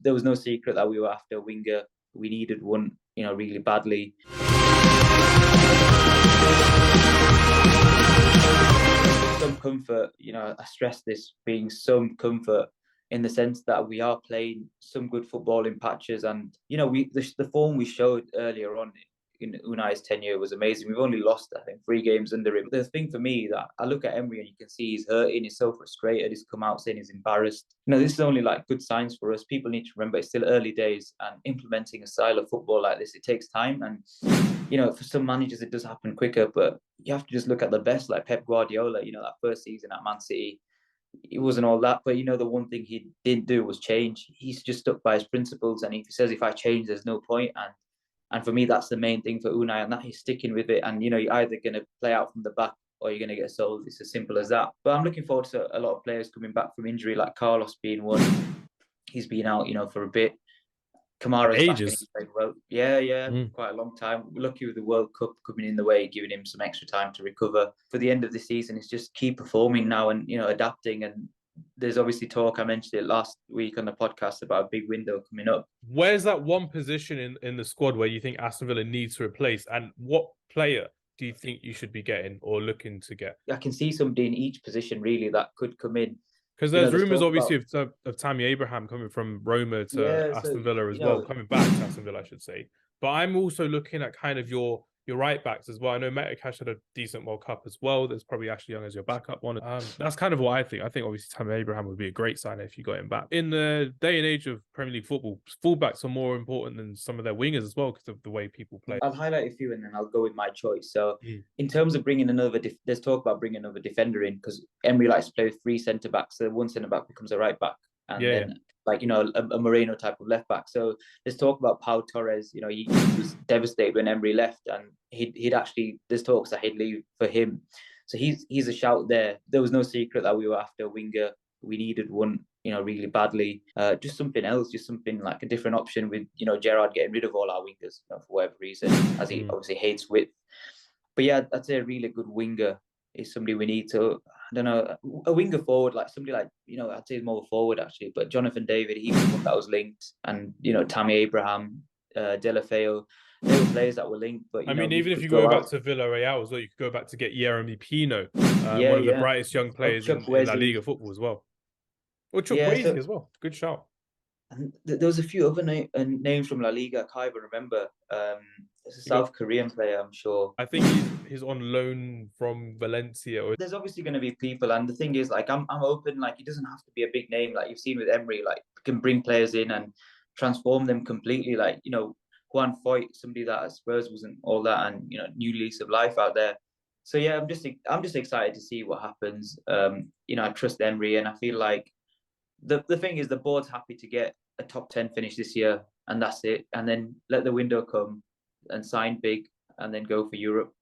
there was no secret that we were after a winger. We needed one, really badly. Some comfort, I stress this being some comfort in the sense that we are playing some good football in patches, and the form we showed earlier on in Unai's tenure was amazing. We've only lost, I think, 3 games under him. The thing for me that I look at Emery and you can see he's hurting, he's so frustrated, he's come out saying he's embarrassed. This is only like good signs for us. People need to remember it's still early days, and implementing a style of football like this, it takes time. And for some managers it does happen quicker, but you have to just look at the best, like Pep Guardiola. That first season at Man City, it wasn't all that, but the one thing he didn't do was change. He's just stuck by his principles, and if he says, if I change, there's no point. And for me, that's the main thing for Unai, and that he's sticking with it. And you're either going to play out from the back or you're going to get sold. It's as simple as that. But I'm looking forward to a lot of players coming back from injury, like Carlos being one. He's been out, for a bit. Kamara's ages. Back, well. Yeah, quite a long time. We're lucky with the World Cup coming in the way, giving him some extra time to recover. For the end of the season, it's just keep performing now and adapting. And there's obviously talk, I mentioned it last week on the podcast, about a big window coming up. Where's that one position in the squad where you think Aston Villa needs to replace, and what player do you think you should be getting or looking to get? I can see somebody in each position really that could come in. Because there's rumours, obviously, of Tammy Abraham coming from Roma to Aston Villa as well, coming back to Aston Villa, I should say. But I'm also looking at kind of your right backs as well. I know Metakash had a decent World Cup as well. There's probably Ashley Young as your backup one. That's kind of what I think. I think obviously Tammy Abraham would be a great sign if you got him back. In the day and age of Premier League football, fullbacks are more important than some of their wingers as well because of the way people play. I'll highlight a few and then I'll go with my choice. So in terms of bringing another, there's talk about bringing another defender in, because Emery likes to play with 3 centre-backs. So one centre-back becomes a right-back. And then a Moreno type of left back. So there's talk about Pau Torres. He was devastated when Emery left, and he'd actually, there's talks that he'd leave for him. So he's a shout there. There was no secret that we were after a winger. We needed one, really badly. Just something else, just something like a different option with, Gerrard getting rid of all our wingers, for whatever reason, as he obviously hates width. But yeah, I'd say a really good winger is somebody we need to, I don't know, a winger forward, like somebody like, I'd say more forward actually, but Jonathan David, he was one that was linked, and, Tammy Abraham, Delafeu, they were players that were linked. But even if you go back to Villarreal as well, you could go back to get Jeremy Pino, one of the brightest young players in La Liga football as well. Or Chuck Wesley as well. Good shout. And there was a few other names from La Liga I can't even remember. There's a South Korean player, I'm sure. I think he's on loan from Valencia. There's obviously going to be people, and the thing is, like, I'm open. Like, it doesn't have to be a big name. Like you've seen with Emery, like, can bring players in and transform them completely. Like, Juan Foyt, somebody that at Spurs wasn't all that, and new lease of life out there. So yeah, I'm just excited to see what happens. I trust Emery, and I feel like the thing is, the board's happy to get a top 10 finish this year, and that's it. And then let the window come and sign big, and then go for Europe.